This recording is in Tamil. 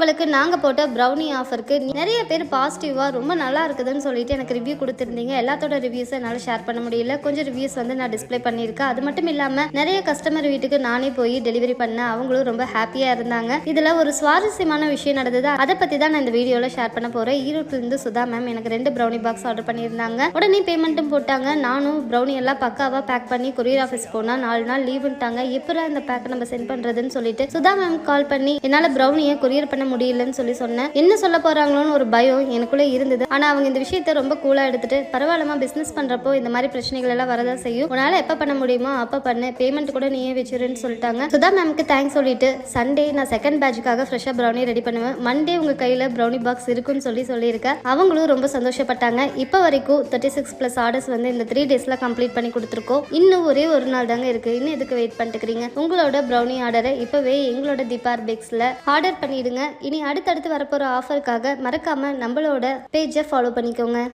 பொங்கலுக்கு நாங்கள் போட்ட ப்ரௌனி ஆஃபருக்கு நிறைய பேர் பாசிட்டிவாக ரொம்ப நல்லா இருக்குதுன்னு சொல்லிட்டு எனக்கு ரிவ்யூ கொடுத்துருந்தீங்க. எல்லாத்தோட ரிவ்யூஸை என்னால் ஷேர் பண்ண முடியல. கொஞ்சம் ரிவ்யூஸ் வந்து நான் டிஸ்பிளே பண்ணியிருக்கேன். அது மட்டும் இல்லாமல் நிறைய கஸ்டமர் வீட்டுக்கு நானே போய் டெலிவரி பண்ணேன். அவங்களும் ரொம்ப ஹாப்பியாக இருந்தாங்க. இதில் ஒரு சுவாரஸ்யமான விஷயம் நடந்தது. அதை பற்றி தான் நான் இந்த வீடியோவில் ஷேர் பண்ண போகிறேன். ஈரோட்டிலிருந்து சுதா மேம் எனக்கு 2 ப்ரௌனி பாக்ஸ் ஆர்டர் பண்ணியிருந்தாங்க. உடனே பேமெண்ட்டும் போட்டாங்க. நானும் ப்ரௌனி எல்லாம் பக்காவாக பேக் பண்ணி கொரியர் ஆஃபீஸ் போனால் 4 நாள் லீவுட்டாங்க. எப்போ இந்த பேக்கை நம்ம சென்ட் பண்ணுறதுன்னு சொல்லிட்டு சுதா மேம் கால் பண்ணி என்னால் ப்ரௌனியை கொரியர் பண்ண முடியலன்னு சொன்னேன். என்ன சொல்ல போறாங்களோன்னு ஒரு பயம் எனக்குள்ளே இருந்தது. ஆனா அவங்க இந்த விஷயத்தை ரொம்ப கூலா எடுத்துட்டு பரவாயில்லமா, பிசினஸ் பண்றப்போ இந்த மாதிரி பிரச்சனைகள் எல்லாம் வரதான் செய்யும், உன்னால எப்ப பண்ண முடியுமோ அப்ப பண்ணு, பேமெண்ட் கூட நீயே வச்சிருன்னு சொல்லிட்டாங்க. சுதா மேம்க்கு தேங்க்ஸ் சொல்லிட்டு சண்டே நான் செகண்ட் பேட்சுக்காக ஃப்ரெஷ்ஷா ப்ரௌனி ரெடி பண்ணுவேன். மண்டே உங்க கையில ப்ரௌனி பாக்ஸ் இருக்குன்னு சொல்லியிருக்கேன். அவங்களும் ரொம்ப சந்தோஷப்பட்டாங்க. இப்போ வரைக்கும் 36+ ஆர்டர்ஸ் வந்து இந்த 3 டேஸ்ல கம்ப்ளீட் பண்ணி கொடுத்துருக்கோம். இன்னும் ஒரே ஒரு நாள் தாங்க இருக்கு. இன்னும் எதுக்கு வெயிட் பண்ணிட்டுக்கிறீங்க? உங்களோட ப்ரௌனி ஆர்டரை இப்பவே எங்களோட தீபார் பேக்ஸ்ல ஆர்டர் பண்ணிடுங்க. இனி அடுத்தடுத்து வரப்போற ஆஃபருக்காக மறக்காம நம்மளோட பேஜை ஃபாலோ பண்ணிக்கோங்க.